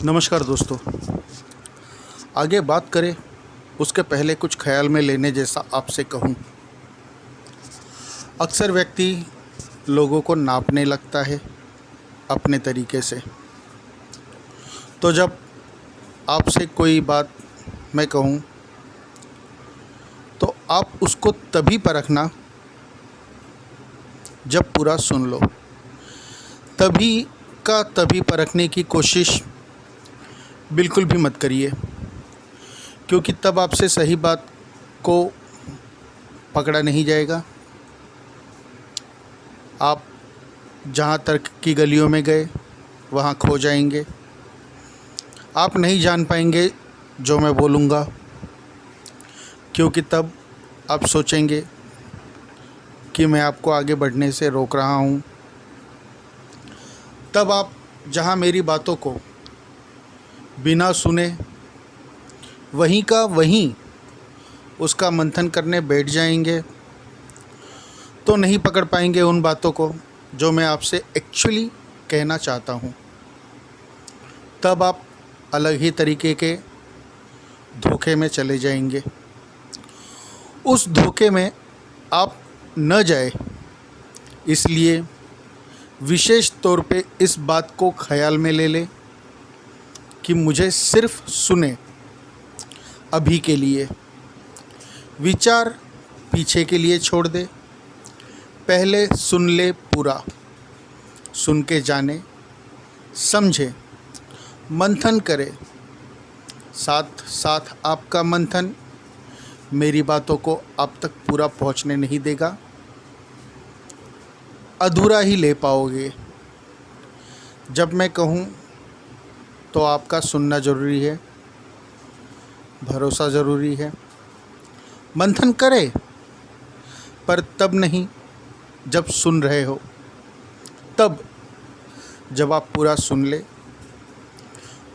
नमस्कार दोस्तों। आगे बात करें उसके पहले कुछ ख्याल में लेने जैसा आपसे कहूँ। अक्सर व्यक्ति लोगों को नापने लगता है अपने तरीके से। तो जब आपसे कोई बात मैं कहूँ तो आप उसको तभी परखना जब पूरा सुन लो। तभी का तभी परखने की कोशिश बिल्कुल भी मत करिए, क्योंकि तब आपसे सही बात को पकड़ा नहीं जाएगा। आप जहाँ तर्क की गलियों में गए वहाँ खो जाएंगे। आप नहीं जान पाएंगे जो मैं बोलूँगा, क्योंकि तब आप सोचेंगे कि मैं आपको आगे बढ़ने से रोक रहा हूँ। तब आप जहाँ मेरी बातों को बिना सुने वहीं का वहीं उसका मंथन करने बैठ जाएंगे, तो नहीं पकड़ पाएंगे उन बातों को जो मैं आपसे एक्चुअली कहना चाहता हूँ। तब आप अलग ही तरीके के धोखे में चले जाएंगे। उस धोखे में आप न जाए, इसलिए विशेष तौर पे इस बात को ख्याल में ले लें कि मुझे सिर्फ सुने। अभी के लिए विचार पीछे के लिए छोड़ दे। पहले सुन ले पूरा, सुन के जाने, समझे, मंथन करे। साथ साथ आपका मंथन मेरी बातों को आप तक पूरा पहुंचने नहीं देगा, अधूरा ही ले पाओगे। जब मैं कहूँ तो आपका सुनना ज़रूरी है, भरोसा ज़रूरी है। मंथन करे, पर तब नहीं जब सुन रहे हो। तब जब आप पूरा सुन ले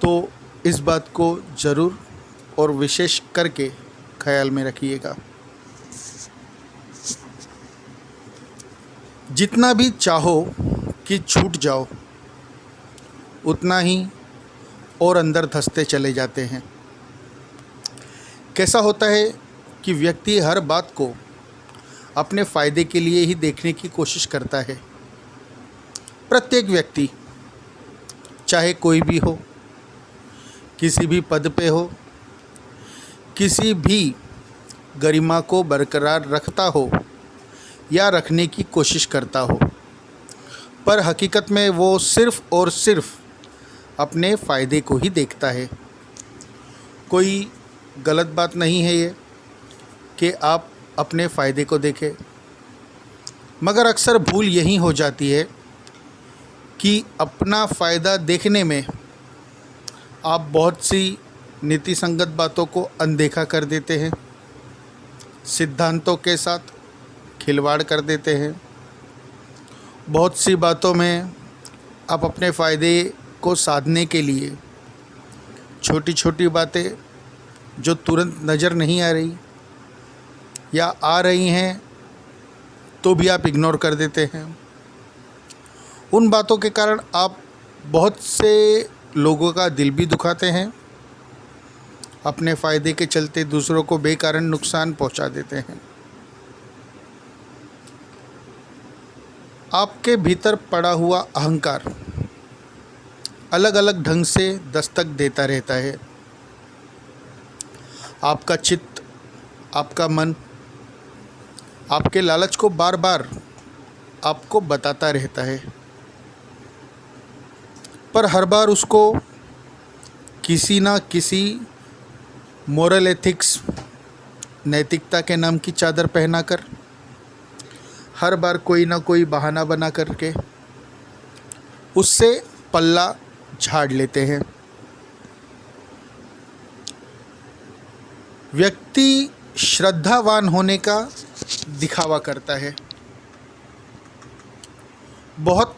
तो इस बात को ज़रूर और विशेष करके ख्याल में रखिएगा। जितना भी चाहो कि छूट जाओ, उतना ही और अंदर धंसते चले जाते हैं। कैसा होता है कि व्यक्ति हर बात को अपने फ़ायदे के लिए ही देखने की कोशिश करता है। प्रत्येक व्यक्ति, चाहे कोई भी हो, किसी भी पद पे हो, किसी भी गरिमा को बरकरार रखता हो या रखने की कोशिश करता हो, पर हकीकत में वो सिर्फ़ और सिर्फ़ अपने फ़ायदे को ही देखता है। कोई गलत बात नहीं है ये कि आप अपने फ़ायदे को देखें, मगर अक्सर भूल यही हो जाती है कि अपना फ़ायदा देखने में आप बहुत सी नीति संगत बातों को अनदेखा कर देते हैं, सिद्धांतों के साथ खिलवाड़ कर देते हैं। बहुत सी बातों में आप अपने फ़ायदे को साधने के लिए छोटी छोटी बातें जो तुरंत नज़र नहीं आ रही या आ रही हैं तो भी आप इग्नोर कर देते हैं। उन बातों के कारण आप बहुत से लोगों का दिल भी दुखाते हैं। अपने फ़ायदे के चलते दूसरों को बेकारण नुकसान पहुंचा देते हैं। आपके भीतर पड़ा हुआ अहंकार अलग अलग ढंग से दस्तक देता रहता है। आपका चित्त, आपका मन आपके लालच को बार बार आपको बताता रहता है, पर हर बार उसको किसी ना किसी मोरल एथिक्स, नैतिकता के नाम की चादर पहनाकर, हर बार कोई ना कोई बहाना बना करके उससे पल्ला झाड़ लेते हैं। व्यक्ति श्रद्धावान होने का दिखावा करता है, बहुत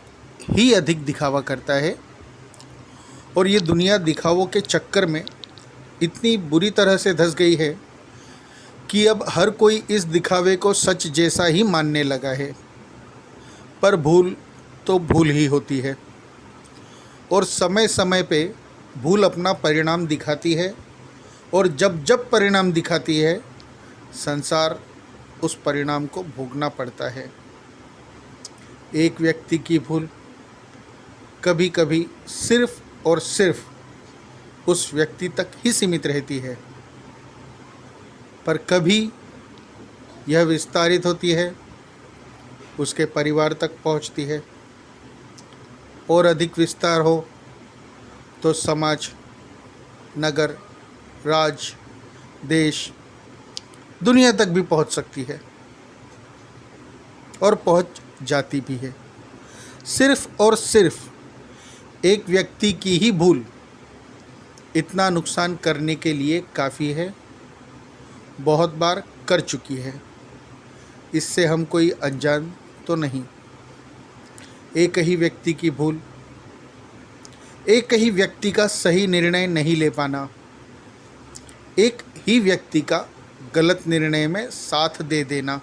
ही अधिक दिखावा करता है, और ये दुनिया दिखावों के चक्कर में इतनी बुरी तरह से धंस गई है कि अब हर कोई इस दिखावे को सच जैसा ही मानने लगा है। पर भूल तो भूल ही होती है, और समय समय पे भूल अपना परिणाम दिखाती है, और जब जब परिणाम दिखाती है, संसार उस परिणाम को भोगना पड़ता है। एक व्यक्ति की भूल कभी कभी सिर्फ और सिर्फ उस व्यक्ति तक ही सीमित रहती है, पर कभी यह विस्तारित होती है, उसके परिवार तक पहुंचती है, और अधिक विस्तार हो तो समाज, नगर, राज्य, देश, दुनिया तक भी पहुंच सकती है, और पहुंच जाती भी है। सिर्फ और सिर्फ एक व्यक्ति की ही भूल इतना नुकसान करने के लिए काफ़ी है, बहुत बार कर चुकी है। इससे हम कोई अनजान तो नहीं। एक ही व्यक्ति की भूल, एक ही व्यक्ति का सही निर्णय नहीं ले पाना, एक ही व्यक्ति का गलत निर्णय में साथ दे देना,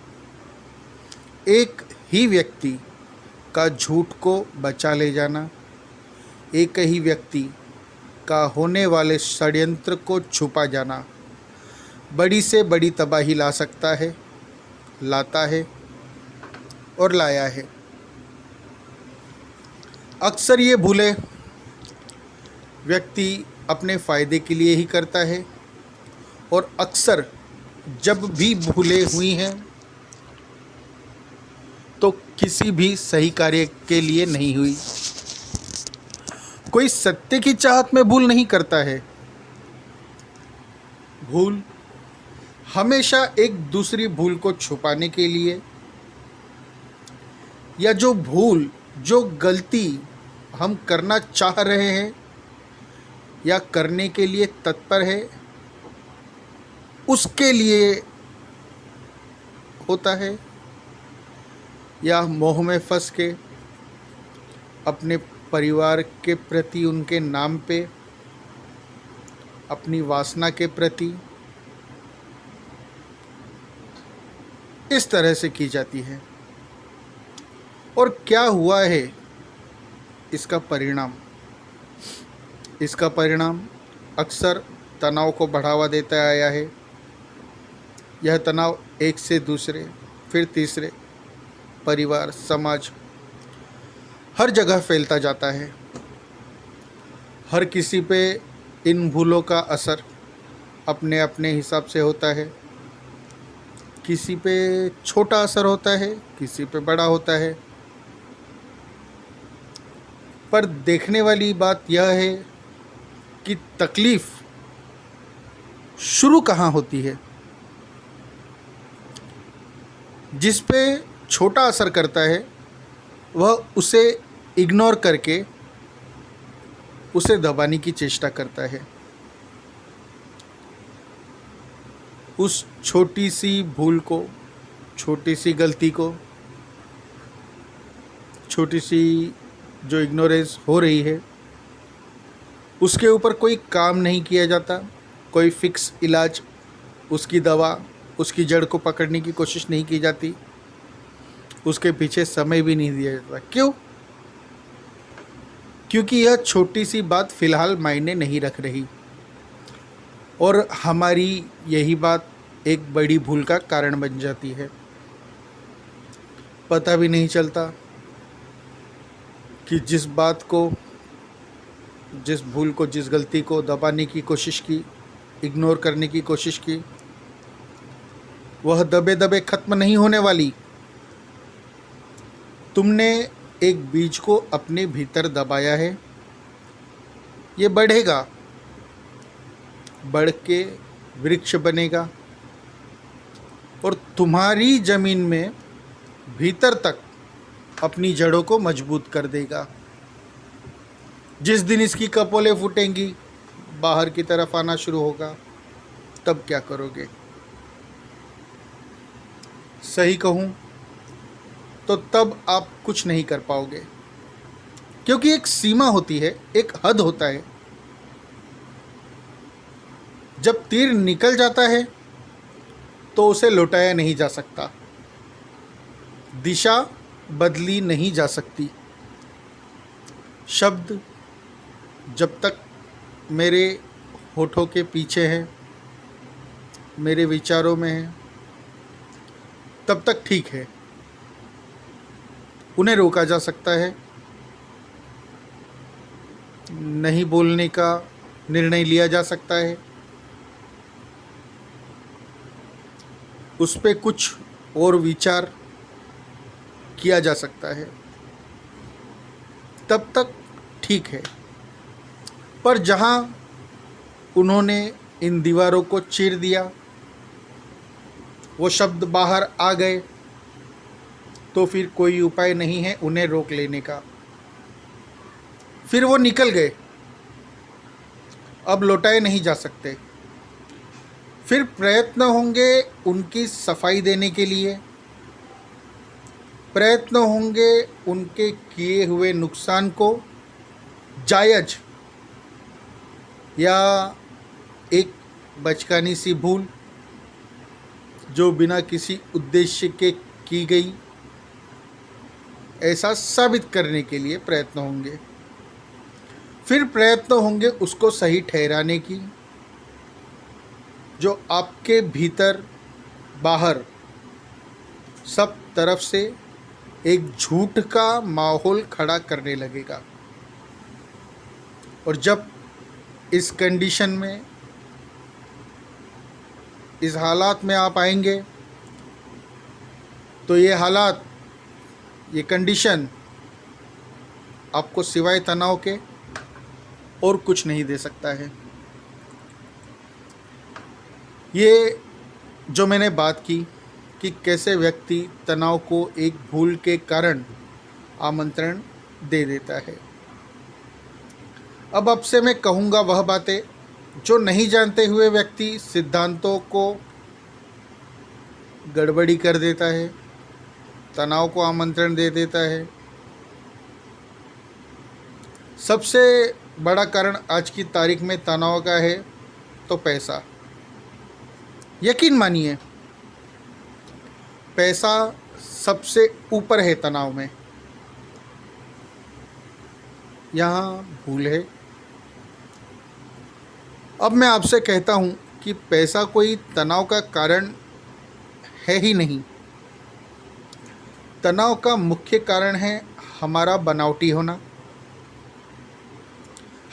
एक ही व्यक्ति का झूठ को बचा ले जाना, एक ही व्यक्ति का होने वाले षड्यंत्र को छुपा जाना बड़ी से बड़ी तबाही ला सकता है, लाता है और लाया है। अक्सर ये भूलें व्यक्ति अपने फ़ायदे के लिए ही करता है, और अक्सर जब भी भूलें हुई हैं तो किसी भी सही कार्य के लिए नहीं हुई। कोई सत्य की चाहत में भूल नहीं करता है। भूल हमेशा एक दूसरी भूल को छुपाने के लिए, या जो गलती हम करना चाह रहे हैं या करने के लिए तत्पर है, उसके लिए होता है, या मोह में फंस के अपने परिवार के प्रति, उनके नाम पे, अपनी वासना के प्रति इस तरह से की जाती है। और क्या हुआ है इसका परिणाम अक्सर तनाव को बढ़ावा देता आया है। यह तनाव एक से दूसरे, फिर तीसरे, परिवार, समाज, हर जगह फैलता जाता है। हर किसी पे इन भूलों का असर अपने अपने हिसाब से होता है। किसी पे छोटा असर होता है, किसी पे बड़ा होता है। पर देखने वाली बात यह है कि तकलीफ़ शुरू कहाँ होती है। जिस पे छोटा असर करता है वह उसे इग्नोर करके उसे दबाने की चेष्टा करता है। उस छोटी सी भूल को, छोटी सी गलती को, छोटी सी जो इग्नोरेंस हो रही है, उसके ऊपर कोई काम नहीं किया जाता, कोई फिक्स इलाज, उसकी दवा, उसकी जड़ को पकड़ने की कोशिश नहीं की जाती, उसके पीछे समय भी नहीं दिया जाता। क्यों? क्योंकि यह छोटी सी बात फ़िलहाल मायने नहीं रख रही, और हमारी यही बात एक बड़ी भूल का कारण बन जाती है। पता भी नहीं चलता कि जिस बात को, जिस भूल को, जिस गलती को दबाने की कोशिश की, इग्नोर करने की कोशिश की, वह दबे दबे ख़त्म नहीं होने वाली। तुमने एक बीज को अपने भीतर दबाया है, ये बढ़ेगा, बढ़ के वृक्ष बनेगा, और तुम्हारी ज़मीन में भीतर तक अपनी जड़ों को मजबूत कर देगा। जिस दिन इसकी कपोलें फूटेंगी, बाहर की तरफ आना शुरू होगा, तब क्या करोगे? सही कहूँ तो तब आप कुछ नहीं कर पाओगे, क्योंकि एक सीमा होती है, एक हद होता है। जब तीर निकल जाता है तो उसे लौटाया नहीं जा सकता, दिशा बदली नहीं जा सकती। शब्द जब तक मेरे होठों के पीछे है, मेरे विचारों में है, तब तक ठीक है। उन्हें रोका जा सकता है, नहीं बोलने का निर्णय लिया जा सकता है, उस पे कुछ और विचार किया जा सकता है, तब तक ठीक है। पर जहाँ उन्होंने इन दीवारों को चीर दिया, वो शब्द बाहर आ गए, तो फिर कोई उपाय नहीं है उन्हें रोक लेने का। फिर वो निकल गए, अब लौटाए नहीं जा सकते। फिर प्रयत्न होंगे उनकी सफाई देने के लिए, प्रयत्न होंगे उनके किए हुए नुकसान को जायज़ या एक बचकानी सी भूल जो बिना किसी उद्देश्य के की गई, ऐसा साबित करने के लिए प्रयत्न होंगे। फिर प्रयत्न होंगे उसको सही ठहराने की, जो आपके भीतर बाहर सब तरफ से एक झूठ का माहौल खड़ा करने लगेगा। और जब इस कंडीशन में, इस हालात में आप आएंगे, तो ये हालात, ये कंडीशन आपको सिवाय तनाव के और कुछ नहीं दे सकता है। ये जो मैंने बात की कि कैसे व्यक्ति तनाव को एक भूल के कारण आमंत्रण दे देता है। अब आपसे मैं कहूँगा वह बातें जो नहीं जानते हुए व्यक्ति सिद्धांतों को गड़बड़ी कर देता है, तनाव को आमंत्रण दे देता है। सबसे बड़ा कारण आज की तारीख में तनाव का है तो पैसा। यकीन मानिए, पैसा सबसे ऊपर है तनाव में। यहाँ भूल है। अब मैं आपसे कहता हूँ कि पैसा कोई तनाव का कारण है ही नहीं। तनाव का मुख्य कारण है हमारा बनावटी होना,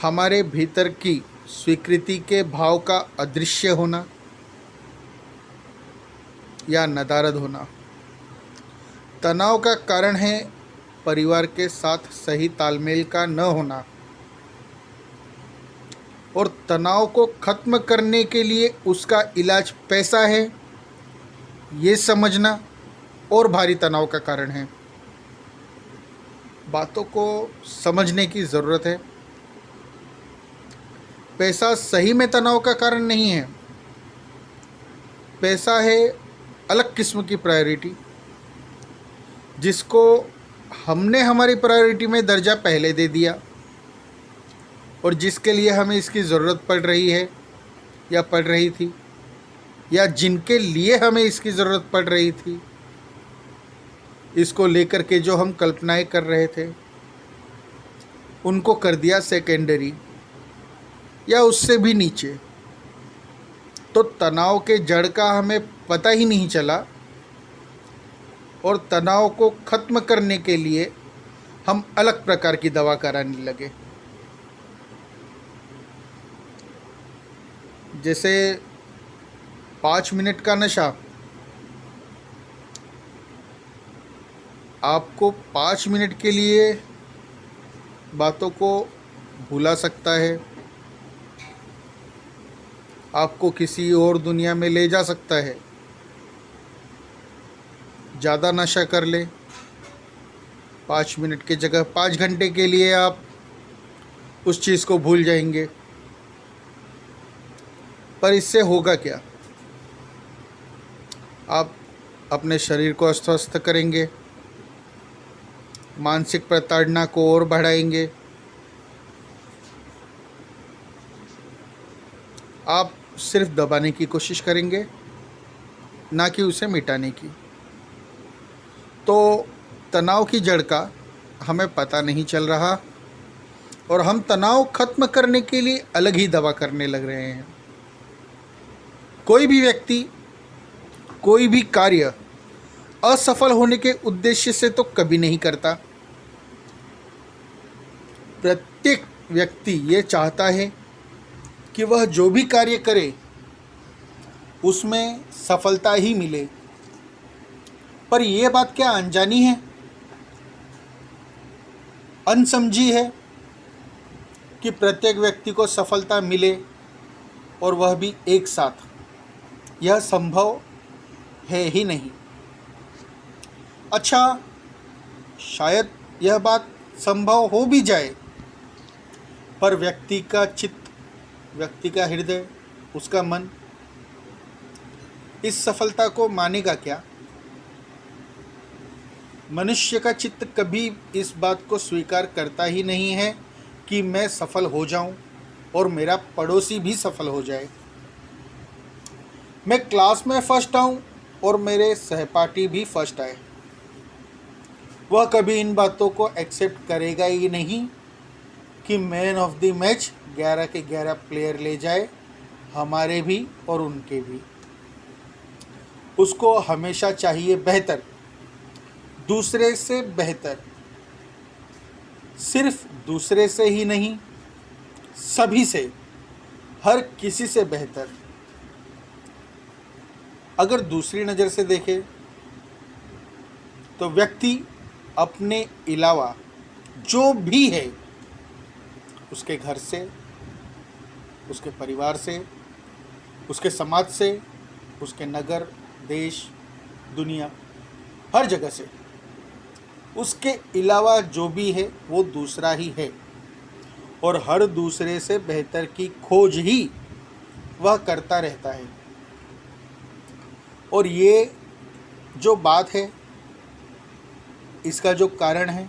हमारे भीतर की स्वीकृति के भाव का अदृश्य होना या नदारद होना। तनाव का कारण है परिवार के साथ सही तालमेल का न होना। और तनाव को ख़त्म करने के लिए उसका इलाज पैसा है, ये समझना और भारी तनाव का कारण है। बातों को समझने की ज़रूरत है। पैसा सही में तनाव का कारण नहीं है। पैसा है अलग किस्म की प्रायोरिटी, जिसको हमने हमारी प्रायोरिटी में दर्जा पहले दे दिया और जिसके लिए हमें इसकी ज़रूरत पड़ रही है या पड़ रही थी, या जिनके लिए हमें इसकी ज़रूरत पड़ रही थी, इसको लेकर के जो हम कल्पनाएं कर रहे थे, उनको कर दिया सेकेंडरी या उससे भी नीचे। तो तनाव के जड़ का हमें पता ही नहीं चला और तनाव को ख़त्म करने के लिए हम अलग प्रकार की दवा कराने लगे। जैसे 5 मिनट का नशा आपको 5 मिनट के लिए बातों को भुला सकता है, आपको किसी और दुनिया में ले जा सकता है। ज़्यादा नशा कर ले, 5 मिनट की जगह 5 घंटे के लिए आप उस चीज़ को भूल जाएंगे। पर इससे होगा क्या? आप अपने शरीर को अस्वस्थ करेंगे, मानसिक प्रताड़ना को और बढ़ाएंगे, आप सिर्फ दबाने की कोशिश करेंगे, ना कि उसे मिटाने की। तो तनाव की जड़ का हमें पता नहीं चल रहा और हम तनाव खत्म करने के लिए अलग ही दवा करने लग रहे हैं। कोई भी व्यक्ति कोई भी कार्य असफल होने के उद्देश्य से तो कभी नहीं करता। प्रत्येक व्यक्ति ये चाहता है कि वह जो भी कार्य करे उसमें सफलता ही मिले। पर यह बात क्या अनजानी है, अनसमझी है कि प्रत्येक व्यक्ति को सफलता मिले और वह भी एक साथ? यह संभव है ही नहीं। अच्छा, शायद यह बात संभव हो भी जाए, पर व्यक्ति का चित्त, व्यक्ति का हृदय, उसका मन इस सफलता को मानेगा क्या? मनुष्य का चित्त कभी इस बात को स्वीकार करता ही नहीं है कि मैं सफल हो जाऊं और मेरा पड़ोसी भी सफल हो जाए, मैं क्लास में फर्स्ट आऊं और मेरे सहपाठी भी फर्स्ट आए। वह कभी इन बातों को एक्सेप्ट करेगा ही नहीं कि मैन ऑफ द मैच 11 के 11 प्लेयर ले जाए, हमारे भी और उनके भी। उसको हमेशा चाहिए बेहतर, दूसरे से बेहतर, सिर्फ दूसरे से ही नहीं, सभी से, हर किसी से बेहतर। अगर दूसरी नज़र से देखें तो व्यक्ति अपने अलावा जो भी है, उसके घर से, उसके परिवार से, उसके समाज से, उसके नगर, देश, दुनिया, हर जगह से, उसके अलावा जो भी है वो दूसरा ही है और हर दूसरे से बेहतर की खोज ही वह करता रहता है। और ये जो बात है, इसका जो कारण है,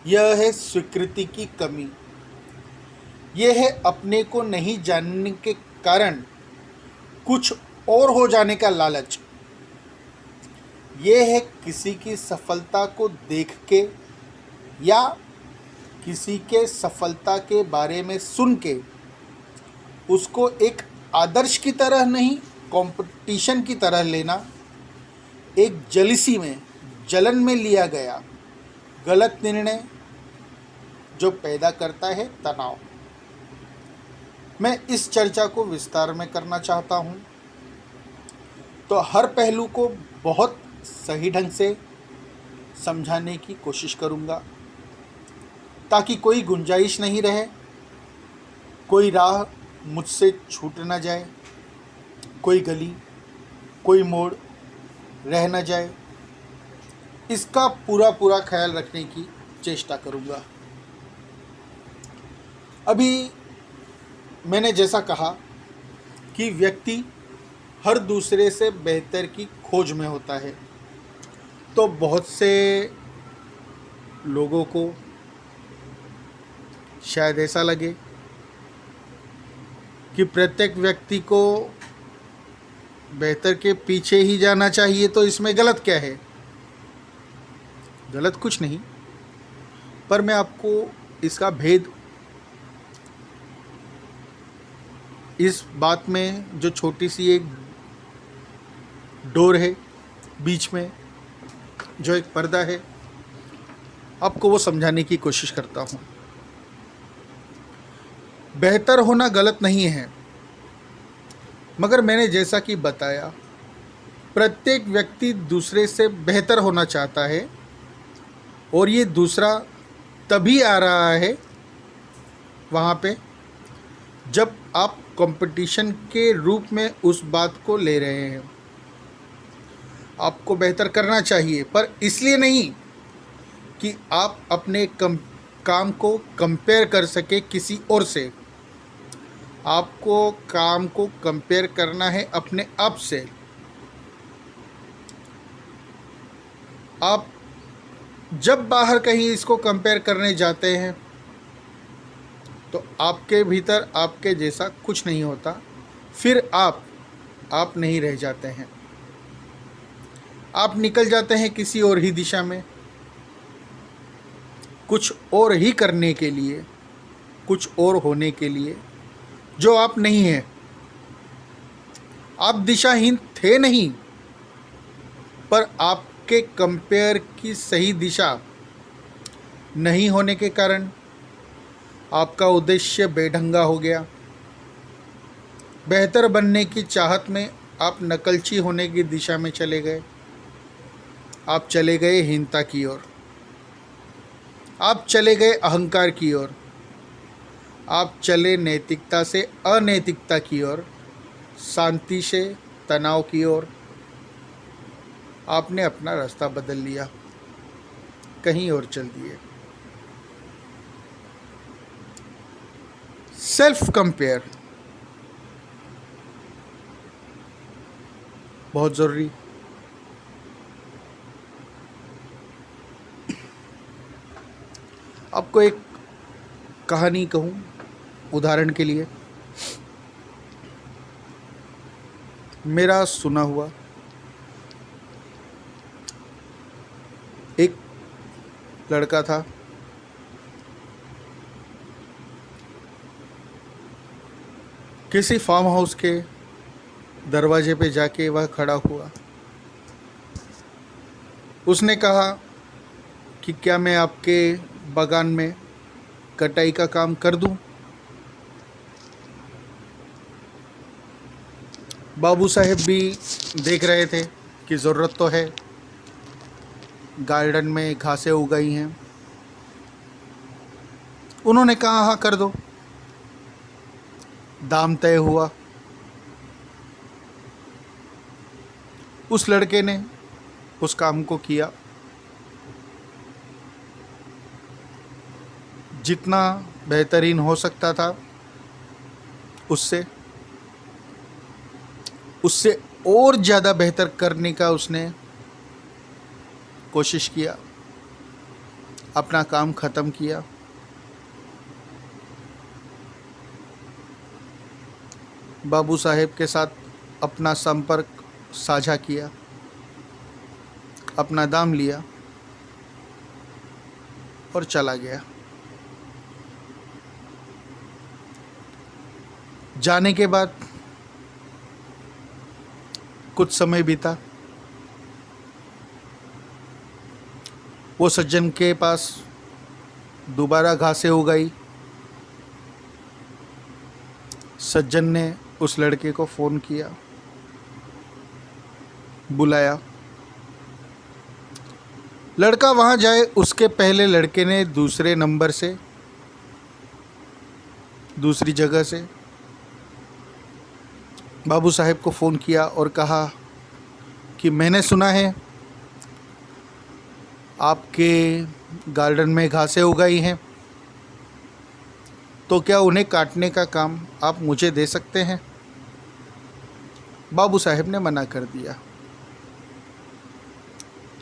यह है स्वीकृति की कमी। यह है अपने को नहीं जानने के कारण कुछ और हो जाने का लालच। यह है किसी की सफलता को देख के या किसी के सफलता के बारे में सुन के उसको एक आदर्श की तरह नहीं, कंपटीशन की तरह लेना, एक जलसी में, जलन में लिया गया गलत निर्णय जो पैदा करता है तनाव। मैं इस चर्चा को विस्तार में करना चाहता हूँ, तो हर पहलू को बहुत सही ढंग से समझाने की कोशिश करूँगा ताकि कोई गुंजाइश नहीं रहे, कोई राह मुझसे छूट न जाए, कोई गली, कोई मोड़ रह न जाए। इसका पूरा पूरा ख्याल रखने की चेष्टा करूँगा। अभी मैंने जैसा कहा कि व्यक्ति हर दूसरे से बेहतर की खोज में होता है, तो बहुत से लोगों को शायद ऐसा लगे कि प्रत्येक व्यक्ति को बेहतर के पीछे ही जाना चाहिए, तो इसमें गलत क्या है? गलत कुछ नहीं, पर मैं आपको इसका भेद, इस बात में जो छोटी सी एक डोर है बीच में, जो एक पर्दा है, आपको वो समझाने की कोशिश करता हूँ। बेहतर होना गलत नहीं है, मगर मैंने जैसा कि बताया, प्रत्येक व्यक्ति दूसरे से बेहतर होना चाहता है और ये दूसरा तभी आ रहा है वहाँ पे जब आप कंपटीशन के रूप में उस बात को ले रहे हैं। आपको बेहतर करना चाहिए, पर इसलिए नहीं कि आप अपने काम को कंपेयर कर सके किसी और से। आपको काम को कंपेयर करना है अपने आप से। आप जब बाहर कहीं इसको कंपेयर करने जाते हैं तो आपके भीतर आपके जैसा कुछ नहीं होता, फिर आप नहीं रह जाते हैं, आप निकल जाते हैं किसी और ही दिशा में। कुछ और ही करने के लिए, कुछ और होने के लिए जो आप नहीं हैं। आप दिशाहीन थे नहीं, पर आपके कंपेयर की सही दिशा नहीं होने के कारण आपका उद्देश्य बेढंगा हो गया। बेहतर बनने की चाहत में आप नकलची होने की दिशा में चले गए। आप चले गए हीनता की ओर, आप चले गए अहंकार की ओर, आप चले नैतिकता से अनैतिकता की ओर, शांति से तनाव की ओर। आपने अपना रास्ता बदल लिया, कहीं और चल दिए। सेल्फ कंपेयर बहुत ज़रूरी। आपको एक कहानी कहूँ उदाहरण के लिए, मेरा सुना हुआ। एक लड़का था, किसी फार्म हाउस के दरवाजे पे जाके वह खड़ा हुआ। उसने कहा कि क्या मैं आपके बागान में कटाई का काम कर दूं? बाबू साहेब भी देख रहे थे कि ज़रूरत तो है, गार्डन में घासें उगाई हैं। उन्होंने कहा हाँ कर दो। दाम तय हुआ। उस लड़के ने उस काम को किया। जितना बेहतरीन हो सकता था उससे और ज़्यादा बेहतर करने का उसने कोशिश किया, अपना काम ख़त्म किया। बाबू साहेब के साथ अपना संपर्क साझा किया, अपना दाम लिया और चला गया। जाने के बाद कुछ समय बीता। वो सज्जन के पास दोबारा घासें उगाई। सज्जन ने उस लड़के को फ़ोन किया, बुलाया। लड़का वहाँ जाए उसके पहले लड़के ने दूसरे नंबर से, दूसरी जगह से बाबू साहेब को फ़ोन किया और कहा कि मैंने सुना है आपके गार्डन में घासें उगाई हैं, तो क्या उन्हें काटने का काम आप मुझे दे सकते हैं? बाबू साहेब ने मना कर दिया।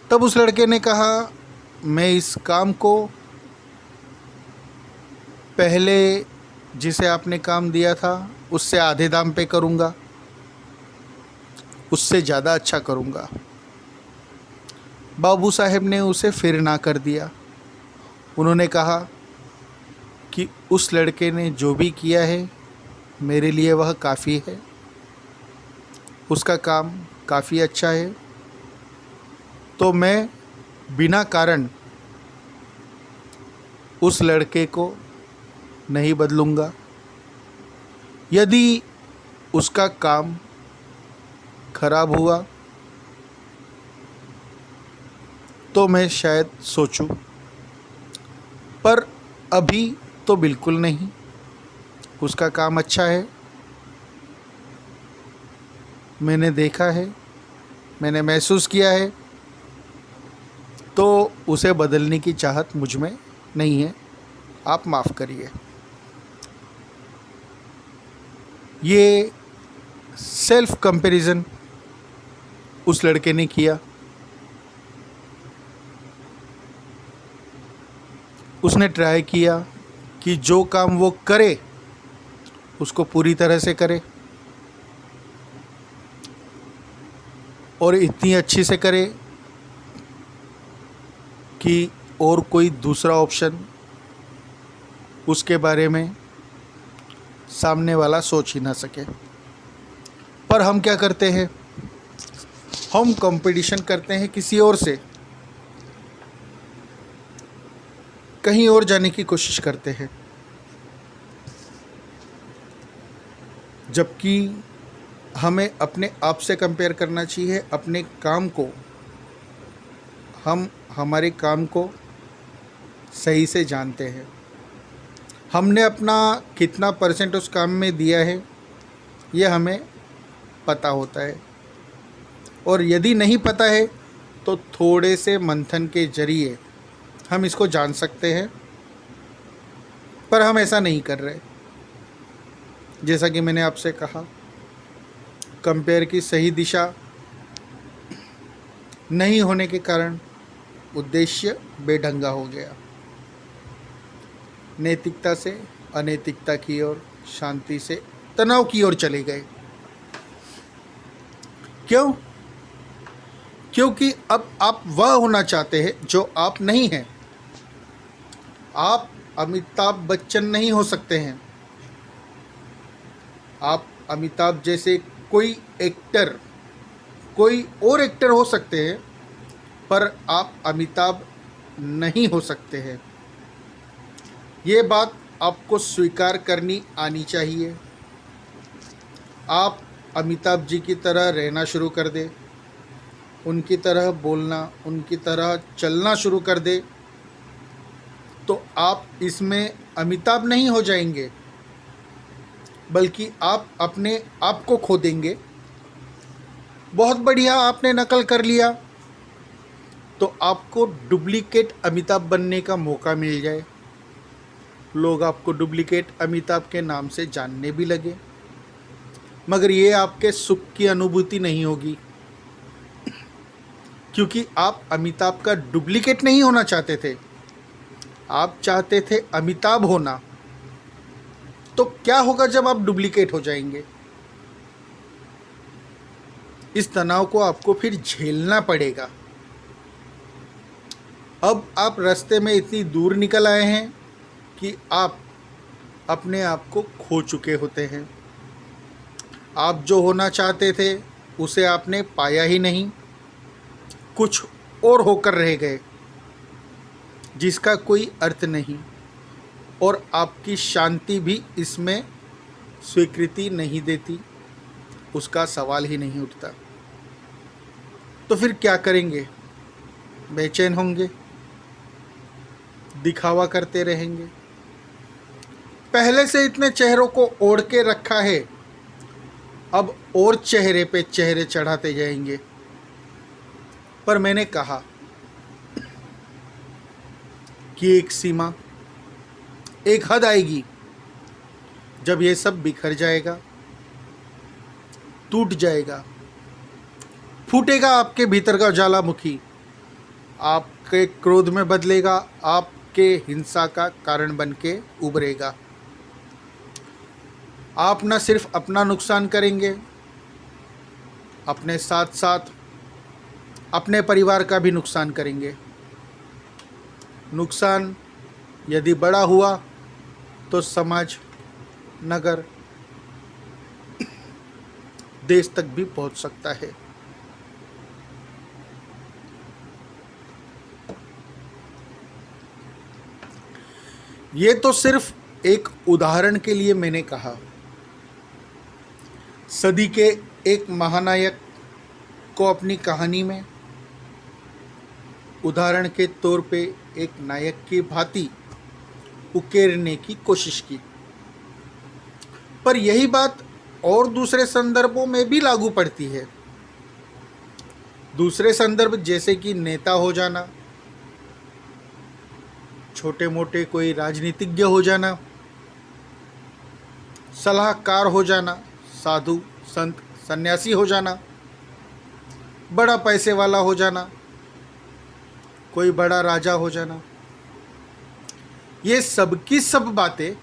तब उस लड़के ने कहा मैं इस काम को पहले जिसे आपने काम दिया था उससे आधे दाम पे करूँगा, उससे ज़्यादा अच्छा करूँगा। बाबू साहेब ने उसे फिर ना कर दिया। उन्होंने कहा कि उस लड़के ने जो भी किया है मेरे लिए वह काफ़ी है, उसका काम काफ़ी अच्छा है, तो मैं बिना कारण उस लड़के को नहीं बदलूँगा। यदि उसका काम खराब हुआ तो मैं शायद सोचूं, पर अभी तो बिल्कुल नहीं। उसका काम अच्छा है, मैंने देखा है, मैंने महसूस किया है, तो उसे बदलने की चाहत मुझ में नहीं है, आप माफ़ करिए। ये सेल्फ कंपैरिजन उस लड़के ने किया। उसने ट्राई किया कि जो काम वो करे उसको पूरी तरह से करे और इतनी अच्छी से करे कि और कोई दूसरा ऑप्शन उसके बारे में सामने वाला सोच ही ना सके। पर हम क्या करते हैं, हम कंपटीशन करते हैं किसी और से, कहीं और जाने की कोशिश करते हैं, जबकि हमें अपने आप से कंपेयर करना चाहिए। अपने काम को, हम हमारे काम को सही से जानते हैं, हमने अपना कितना % उस काम में दिया है ये हमें पता होता है। और यदि नहीं पता है तो थोड़े से मंथन के जरिए हम इसको जान सकते हैं, पर हम ऐसा नहीं कर रहे। जैसा कि मैंने आपसे कहा, कंपेयर की सही दिशा नहीं होने के कारण उद्देश्य बेढंगा हो गया, नैतिकता से अनैतिकता की ओर, शांति से तनाव की ओर चले गए। क्यों? क्योंकि अब आप वह होना चाहते हैं जो आप नहीं हैं। आप अमिताभ बच्चन नहीं हो सकते हैं। आप अमिताभ जैसे कोई एक्टर, कोई और एक्टर हो सकते हैं, पर आप अमिताभ नहीं हो सकते हैं। ये बात आपको स्वीकार करनी आनी चाहिए। आप अमिताभ जी की तरह रहना शुरू कर दे, उनकी तरह बोलना, उनकी तरह चलना शुरू कर दे, तो आप इसमें अमिताभ नहीं हो जाएंगे, बल्कि आप अपने आप को खो देंगे। बहुत बढ़िया, आपने नकल कर लिया तो आपको डुप्लीकेट अमिताभ बनने का मौका मिल जाए, लोग आपको डुप्लीकेट अमिताभ के नाम से जानने भी लगे, मगर ये आपके सुख की अनुभूति नहीं होगी, क्योंकि आप अमिताभ का डुप्लीकेट नहीं होना चाहते थे, आप चाहते थे अमिताभ होना। तो क्या होगा जब आप डुप्लीकेट हो जाएंगे? इस तनाव को आपको फिर झेलना पड़ेगा। अब आप रास्ते में इतनी दूर निकल आए हैं कि आप अपने आप को खो चुके होते हैं। आप जो होना चाहते थे उसे आपने पाया ही नहीं, कुछ और होकर रह गए जिसका कोई अर्थ नहीं, और आपकी शांति भी इसमें स्वीकृति नहीं देती, उसका सवाल ही नहीं उठता। तो फिर क्या करेंगे? बेचैन होंगे, दिखावा करते रहेंगे। पहले से इतने चेहरों को ओढ़ के रखा है, अब और चेहरे पे चेहरे चढ़ाते जाएंगे। पर मैंने कहा कि एक सीमा, एक हद आएगी जब ये सब बिखर जाएगा, टूट जाएगा, फूटेगा आपके भीतर का ज्वालामुखी, आपके क्रोध में बदलेगा, आपके हिंसा का कारण बन के उभरेगा। आप न सिर्फ अपना नुकसान करेंगे, अपने साथ साथ अपने परिवार का भी नुकसान करेंगे। नुकसान यदि बड़ा हुआ तो समाज, नगर, देश तक भी पहुंच सकता है। ये तो सिर्फ एक उदाहरण के लिए मैंने कहा। सदी के एक महानायक को अपनी कहानी में उदाहरण के तौर पे एक नायक की भांति उकेरने की कोशिश की, पर यही बात और दूसरे संदर्भों में भी लागू पड़ती है। दूसरे संदर्भ जैसे कि नेता हो जाना, छोटे मोटे कोई राजनीतिज्ञ हो जाना, सलाहकार हो जाना, साधु संत सन्यासी हो जाना, बड़ा पैसे वाला हो जाना, कोई बड़ा राजा हो जाना, ये सब की सब बातें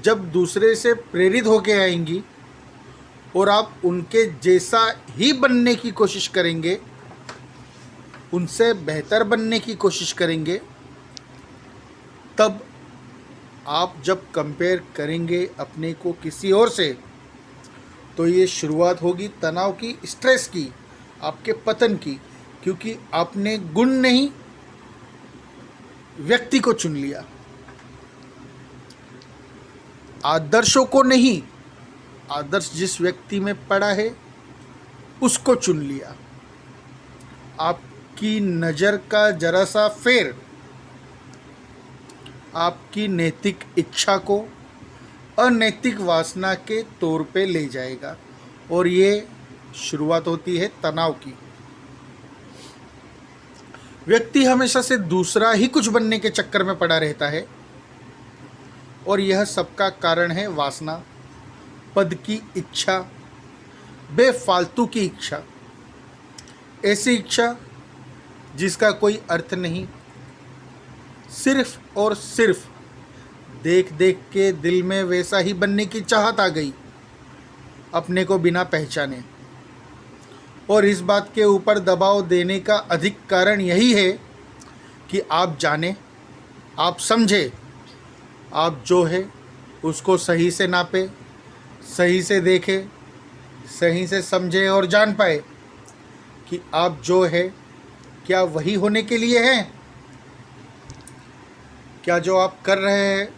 जब दूसरे से प्रेरित होके आएंगी और आप उनके जैसा ही बनने की कोशिश करेंगे, उनसे बेहतर बनने की कोशिश करेंगे, तब आप जब कंपेयर करेंगे अपने को किसी और से, तो ये शुरुआत होगी तनाव की, स्ट्रेस की, आपके पतन की, क्योंकि आपने गुण नहीं व्यक्ति को चुन लिया, आदर्शों को नहीं। आदर्श जिस व्यक्ति में पड़ा है उसको चुन लिया। आपकी नज़र का जरा सा फेर आपकी नैतिक इच्छा को अनैतिक वासना के तौर पे ले जाएगा, और ये शुरुआत होती है तनाव की। व्यक्ति हमेशा से दूसरा ही कुछ बनने के चक्कर में पड़ा रहता है, और यह सबका कारण है वासना, पद की इच्छा, बेफालतू की इच्छा, ऐसी इच्छा जिसका कोई अर्थ नहीं, सिर्फ और सिर्फ देख देख के दिल में वैसा ही बनने की चाहत आ गई, अपने को बिना पहचाने। और इस बात के ऊपर दबाव देने का अधिक कारण यही है कि आप जाने, आप समझे, आप जो है उसको सही से नापे, सही से देखे, सही से समझे और जान पाए कि आप जो है क्या वही होने के लिए हैं, क्या जो आप कर रहे हैं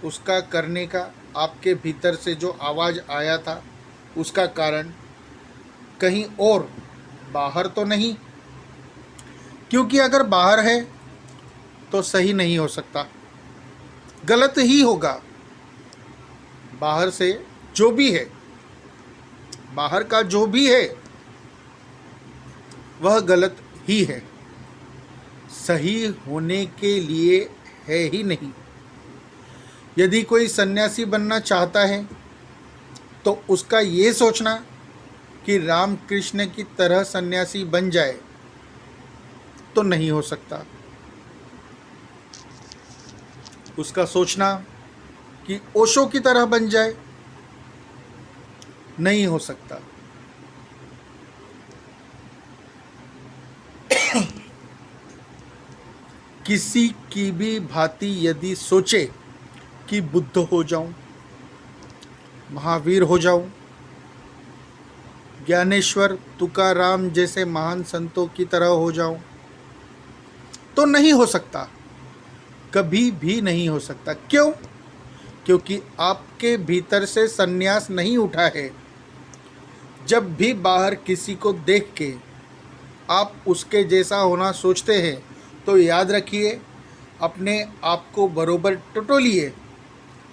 उसका करने का आपके भीतर से जो आवाज़ आया था उसका कारण कहीं और बाहर तो नहीं। क्योंकि अगर बाहर है तो सही नहीं हो सकता, गलत ही होगा। बाहर से जो भी है, बाहर का जो भी है वह गलत ही है, सही होने के लिए है ही नहीं। यदि कोई सन्यासी बनना चाहता है तो उसका ये सोचना कि रामकृष्ण की तरह सन्यासी बन जाए तो नहीं हो सकता। उसका सोचना कि ओशो की तरह बन जाए नहीं हो सकता। किसी की भी भांति यदि सोचे कि बुद्ध हो जाऊं, महावीर हो जाऊं, ज्ञानेश्वर तुकाराम जैसे महान संतों की तरह हो जाऊं, तो नहीं हो सकता, कभी भी नहीं हो सकता। क्यों? क्योंकि आपके भीतर से संन्यास नहीं उठा है। जब भी बाहर किसी को देख के आप उसके जैसा होना सोचते हैं तो याद रखिए, अपने आप को बरोबर टटोलिए।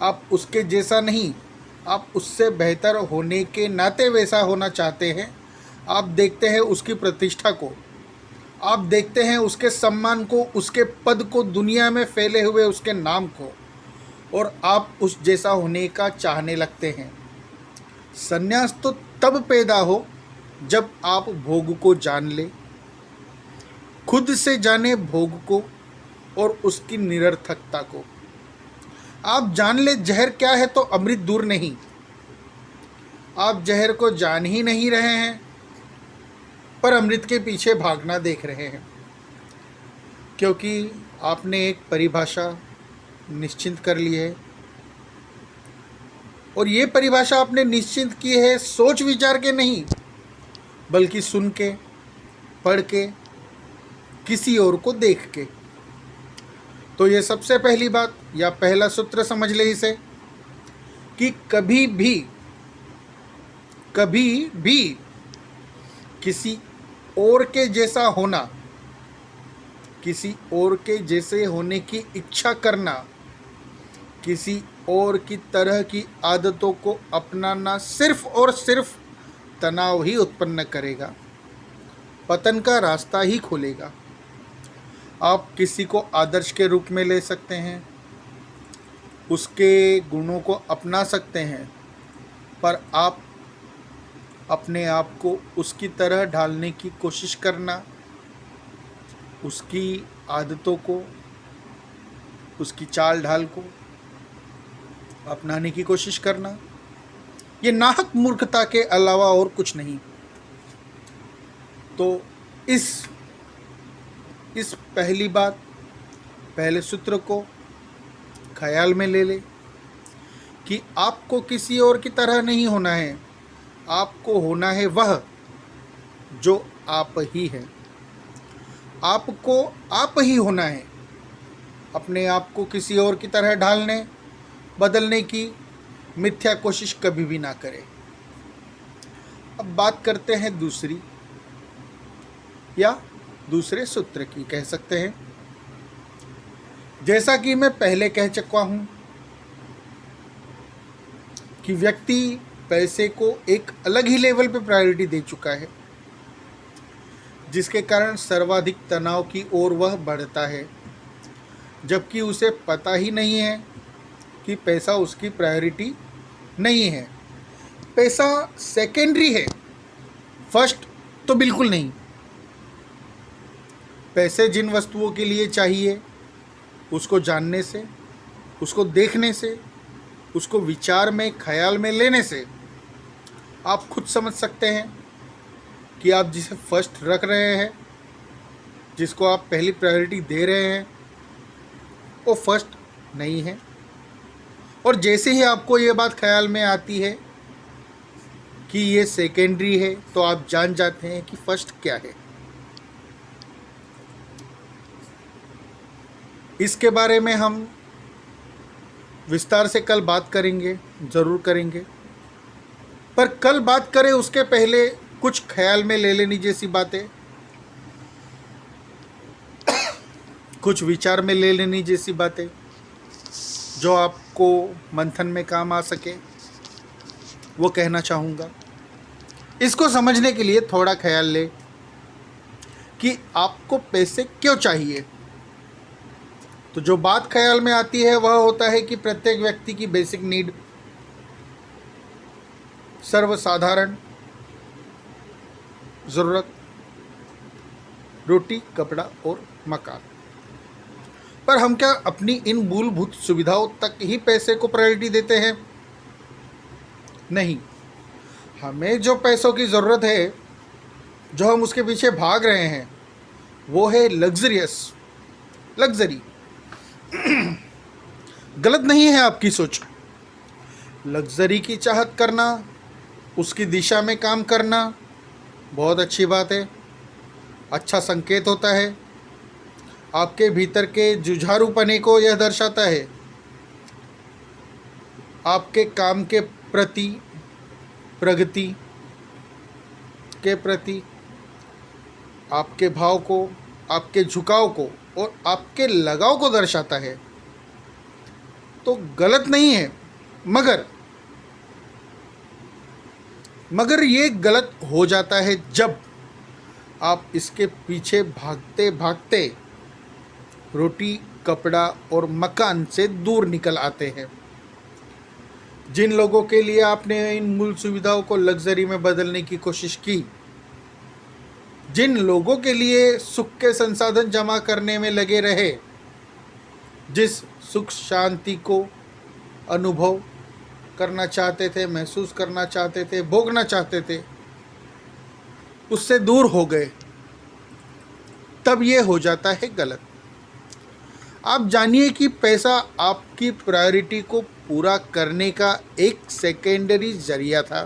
आप उसके जैसा नहीं, आप उससे बेहतर होने के नाते वैसा होना चाहते हैं। आप देखते हैं उसकी प्रतिष्ठा को, आप देखते हैं उसके सम्मान को, उसके पद को, दुनिया में फैले हुए उसके नाम को, और आप उस जैसा होने का चाहने लगते हैं। संन्यास तो तब पैदा हो जब आप भोग को जान ले, खुद से जाने भोग को और उसकी निरर्थकता को। आप जान ले जहर क्या है तो अमृत दूर नहीं। आप जहर को जान ही नहीं रहे हैं पर अमृत के पीछे भागना देख रहे हैं, क्योंकि आपने एक परिभाषा निश्चित कर ली है, और ये परिभाषा आपने निश्चित की है सोच विचार के नहीं, बल्कि सुन के, पढ़ के, किसी और को देख के। तो ये सबसे पहली बात या पहला सूत्र समझ ले इसे, कि कभी भी किसी और के जैसा होना, किसी और के जैसे होने की इच्छा करना, किसी और की तरह की आदतों को अपनाना सिर्फ और सिर्फ तनाव ही उत्पन्न करेगा, पतन का रास्ता ही खोलेगा। आप किसी को आदर्श के रूप में ले सकते हैं, उसके गुणों को अपना सकते हैं, पर आप अपने आप को उसकी तरह ढालने की कोशिश करना, उसकी आदतों को, उसकी चाल ढाल को अपनाने की कोशिश करना, ये नाहक मूर्खता के अलावा और कुछ नहीं। तो इस इस पहले सूत्र को ख्याल में ले ले कि आपको किसी और की तरह नहीं होना है, आपको होना है वह जो आप ही है। आपको आप ही होना है। अपने आप को किसी और की तरह ढालने बदलने की मिथ्या कोशिश कभी भी ना करें। अब बात करते हैं दूसरी या दूसरे सूत्र की, कह सकते हैं। जैसा कि मैं पहले कह चुका हूं कि व्यक्ति पैसे को एक अलग ही लेवल पे प्रायोरिटी दे चुका है, जिसके कारण सर्वाधिक तनाव की ओर वह बढ़ता है, जबकि उसे पता ही नहीं है कि पैसा उसकी प्रायोरिटी नहीं है। पैसा सेकेंडरी है, फर्स्ट तो बिल्कुल नहीं। पैसे जिन वस्तुओं के लिए चाहिए, उसको जानने से, उसको देखने से, उसको विचार में ख्याल में लेने से आप खुद समझ सकते हैं कि आप जिसे फर्स्ट रख रहे हैं, जिसको आप पहली प्रायोरिटी दे रहे हैं, वो फर्स्ट नहीं है। और जैसे ही आपको ये बात ख्याल में आती है कि ये सेकेंडरी है, तो आप जान जाते हैं कि फर्स्ट क्या है। इसके बारे में हम विस्तार से कल बात करेंगे, ज़रूर करेंगे। पर कल बात करें उसके पहले कुछ ख्याल में ले लेनी जैसी बातें, कुछ विचार में ले लेनी जैसी बातें जो आपको मंथन में काम आ सके, वो कहना चाहूँगा। इसको समझने के लिए थोड़ा ख्याल ले कि आपको पैसे क्यों चाहिए। तो जो बात ख्याल में आती है वह होता है कि प्रत्येक व्यक्ति की बेसिक नीड, सर्वसाधारण ज़रूरत, रोटी, कपड़ा और मकान। पर हम क्या अपनी इन मूलभूत सुविधाओं तक ही पैसे को प्रायोरिटी देते हैं? नहीं। हमें जो पैसों की ज़रूरत है, जो हम उसके पीछे भाग रहे हैं, वो है लग्जरी। गलत नहीं है आपकी सोच। लग्जरी की चाहत करना, उसकी दिशा में काम करना बहुत अच्छी बात है, अच्छा संकेत होता है। आपके भीतर के जुझारूपने को यह दर्शाता है। आपके काम के प्रति, प्रगति के प्रति, आपके भाव को, आपके झुकाव को और आपके लगाव को दर्शाता है। तो गलत नहीं है, मगर ये गलत हो जाता है जब आप इसके पीछे भागते भागते रोटी, कपड़ा और मकान से दूर निकल आते हैं। जिन लोगों के लिए आपने इन मूल सुविधाओं को लग्जरी में बदलने की कोशिश की, जिन लोगों के लिए सुख के संसाधन जमा करने में लगे रहे, जिस सुख शांति को अनुभव करना चाहते थे, महसूस करना चाहते थे, भोगना चाहते थे, उससे दूर हो गए, तब ये हो जाता है गलत। आप जानिए कि पैसा आपकी प्रायोरिटी को पूरा करने का एक सेकेंडरी जरिया था।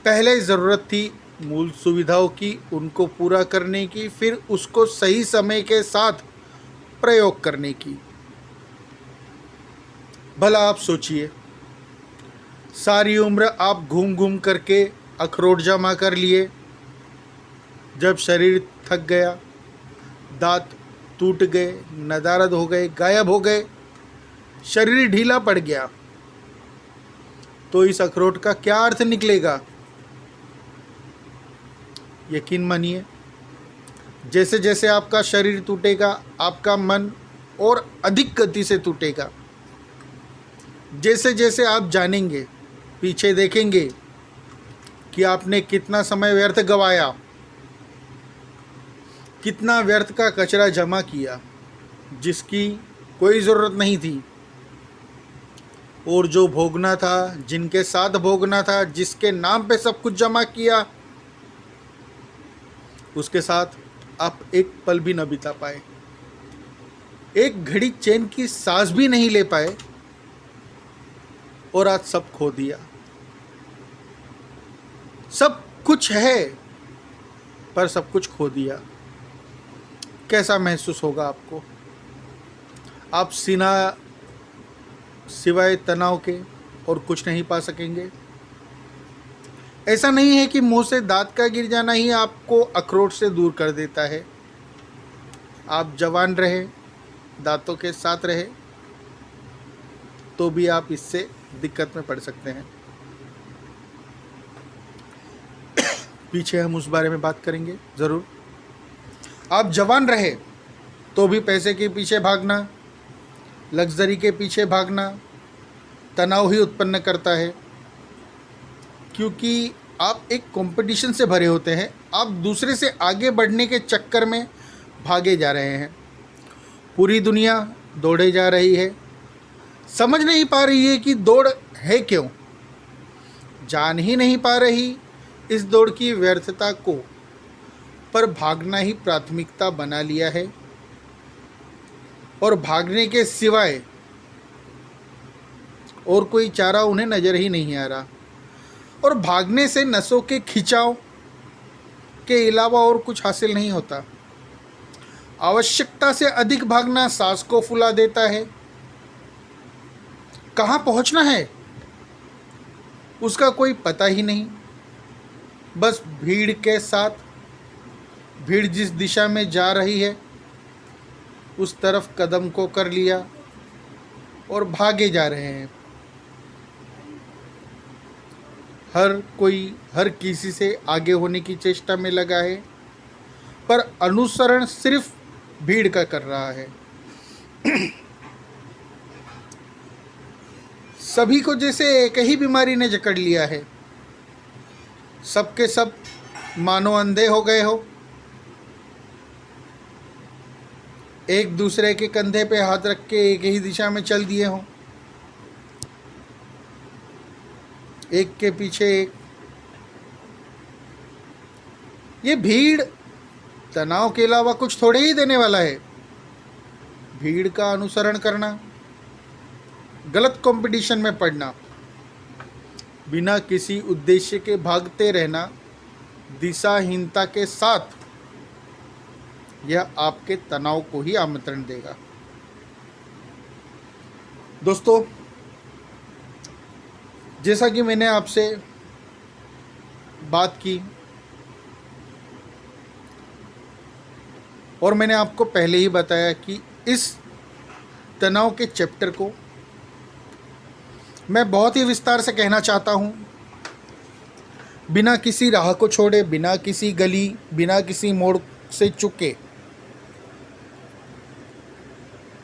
पहले ज़रूरत थी मूल सुविधाओं की, उनको पूरा करने की, फिर उसको सही समय के साथ प्रयोग करने की। भला आप सोचिए, सारी उम्र आप घूम घूम करके अखरोट जमा कर लिए, जब शरीर थक गया, दांत टूट गए, नदारद हो गए, गायब हो गए, शरीर ढीला पड़ गया, तो इस अखरोट का क्या अर्थ निकलेगा? यकीन मानिए, जैसे जैसे आपका शरीर टूटेगा, आपका मन और अधिक गति से टूटेगा। जैसे जैसे आप जानेंगे, पीछे देखेंगे कि आपने कितना समय व्यर्थ गवाया, कितना व्यर्थ का कचरा जमा किया जिसकी कोई ज़रूरत नहीं थी, और जो भोगना था, जिनके साथ भोगना था, जिसके नाम पे सब कुछ जमा किया, उसके साथ आप एक पल भी न बिता पाए, एक घड़ी चैन की सांस भी नहीं ले पाए, और आज सब खो दिया। सब कुछ है पर सब कुछ खो दिया। कैसा महसूस होगा आपको? आप सीना सिवाय तनाव के और कुछ नहीं पा सकेंगे। ऐसा नहीं है कि मुंह से दांत का गिर जाना ही आपको अखरोट से दूर कर देता है। आप जवान रहे, दांतों के साथ रहे, तो भी आप इससे दिक्कत में पड़ सकते हैं। पीछे हम उस बारे में बात करेंगे ज़रूर। आप जवान रहे तो भी पैसे के पीछे भागना, लग्जरी के पीछे भागना तनाव ही उत्पन्न करता है, क्योंकि आप एक कंपटीशन से भरे होते हैं। आप दूसरे से आगे बढ़ने के चक्कर में भागे जा रहे हैं। पूरी दुनिया दौड़े जा रही है, समझ नहीं पा रही है कि दौड़ है क्यों, जान ही नहीं पा रही इस दौड़ की व्यर्थता को, पर भागना ही प्राथमिकता बना लिया है और भागने के सिवाय और कोई चारा उन्हें नज़र ही नहीं आ रहा। और भागने से नसों के खिंचाव के अलावा और कुछ हासिल नहीं होता। आवश्यकता से अधिक भागना सांस को फुला देता है। कहाँ पहुँचना है उसका कोई पता ही नहीं। बस भीड़ के साथ, भीड़ जिस दिशा में जा रही है उस तरफ कदम को कर लिया और भागे जा रहे हैं। हर कोई हर किसी से आगे होने की चेष्टा में लगा है, पर अनुसरण सिर्फ भीड़ का कर रहा है। सभी को जैसे एक ही बीमारी ने जकड़ लिया है। सबके सब मानो अंधे हो गए हो, एक दूसरे के कंधे पे हाथ रख के एक ही दिशा में चल दिए हो, एक के पीछे एक। ये भीड़ तनाव के अलावा कुछ थोड़े ही देने वाला है। भीड़ का अनुसरण करना, गलत कंपटीशन में पड़ना, बिना किसी उद्देश्य के भागते रहना, दिशाहीनता के साथ, यह आपके तनाव को ही आमंत्रण देगा। दोस्तों, जैसा कि मैंने आपसे बात की और मैंने आपको पहले ही बताया कि इस तनाव के चैप्टर को मैं बहुत ही विस्तार से कहना चाहता हूँ, बिना किसी राह को छोड़े, बिना किसी गली, बिना किसी मोड़ से चुके।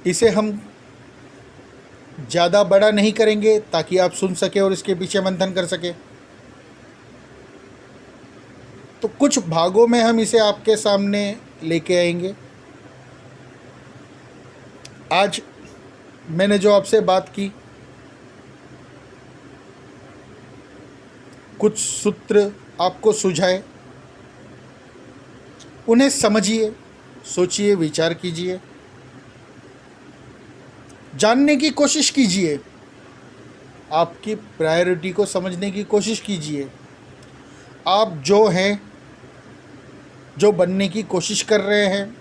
इसे हम ज़्यादा बड़ा नहीं करेंगे ताकि आप सुन सके और इसके पीछे मंथन कर सके। तो कुछ भागों में हम इसे आपके सामने लेके आएंगे। आज मैंने जो आपसे बात की, कुछ सूत्र आपको सुझाए, उन्हें समझिए, सोचिए, विचार कीजिए, जानने की कोशिश कीजिए, आपकी प्रायोरिटी को समझने की कोशिश कीजिए। आप जो हैं, जो बनने की कोशिश कर रहे हैं,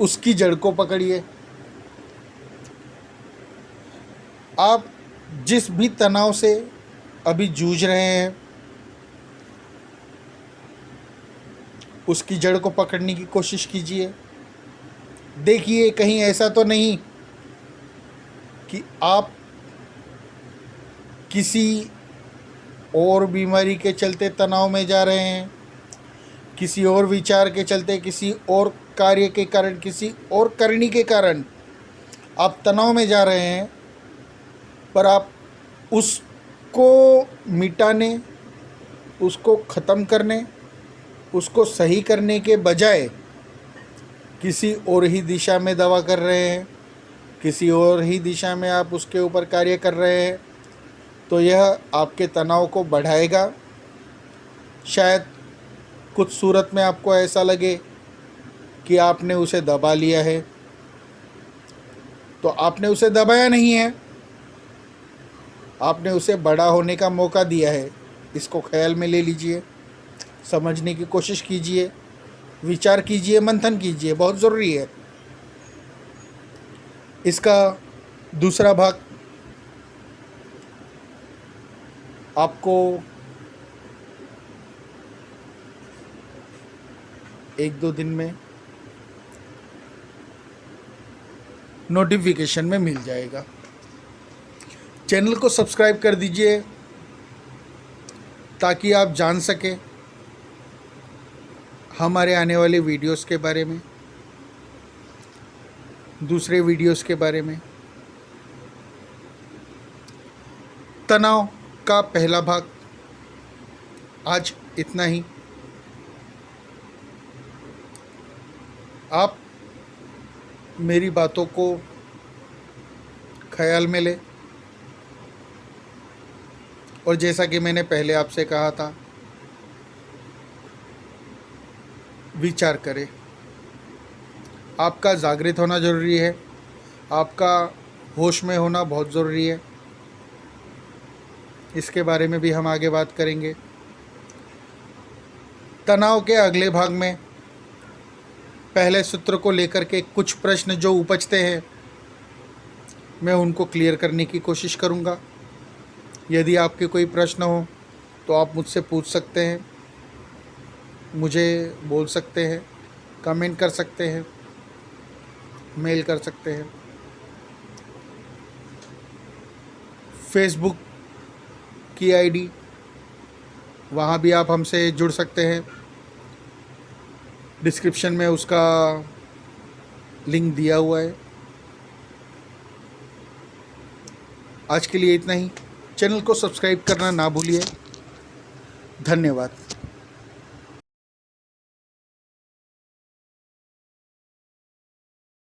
उसकी जड़ को पकड़िए। आप जिस भी तनाव से अभी जूझ रहे हैं, उसकी जड़ को पकड़ने की कोशिश कीजिए। देखिए कहीं ऐसा तो नहीं कि आप किसी और बीमारी के चलते तनाव में जा रहे हैं, किसी और विचार के चलते, किसी और कार्य के कारण, किसी और करनी के कारण आप तनाव में जा रहे हैं, पर आप उसको मिटाने, उसको ख़त्म करने, उसको सही करने के बजाय किसी और ही दिशा में दवा कर रहे हैं, किसी और ही दिशा में आप उसके ऊपर कार्य कर रहे हैं, तो यह आपके तनाव को बढ़ाएगा। शायद कुछ सूरत में आपको ऐसा लगे कि आपने उसे दबा लिया है, तो आपने उसे दबाया नहीं है, आपने उसे बड़ा होने का मौका दिया है। इसको ख्याल में ले लीजिए, समझने की कोशिश कीजिए, विचार कीजिए, मंथन कीजिए, बहुत ज़रूरी है। इसका दूसरा भाग आपको 1-2 दिन में नोटिफिकेशन में मिल जाएगा। चैनल को सब्सक्राइब कर दीजिए ताकि आप जान सकें हमारे आने वाले वीडियोस के बारे में, दूसरे वीडियोस के बारे में। तनाव का पहला भाग आज इतना ही। आप मेरी बातों को ख्याल में लें और जैसा कि मैंने पहले आपसे कहा था, विचार करें। आपका जागृत होना ज़रूरी है, आपका होश में होना बहुत ज़रूरी है। इसके बारे में भी हम आगे बात करेंगे। तनाव के अगले भाग में पहले सूत्र को लेकर के कुछ प्रश्न जो उपजते हैं, मैं उनको क्लियर करने की कोशिश करूँगा। यदि आपके कोई प्रश्न हो तो आप मुझसे पूछ सकते हैं, मुझे बोल सकते हैं, कमेंट कर सकते हैं, मेल कर सकते हैं। फेसबुक की आईडी, वहाँ भी आप हमसे जुड़ सकते हैं। डिस्क्रिप्शन में उसका लिंक दिया हुआ है। आज के लिए इतना ही। चैनल को सब्सक्राइब करना ना भूलिए। धन्यवाद।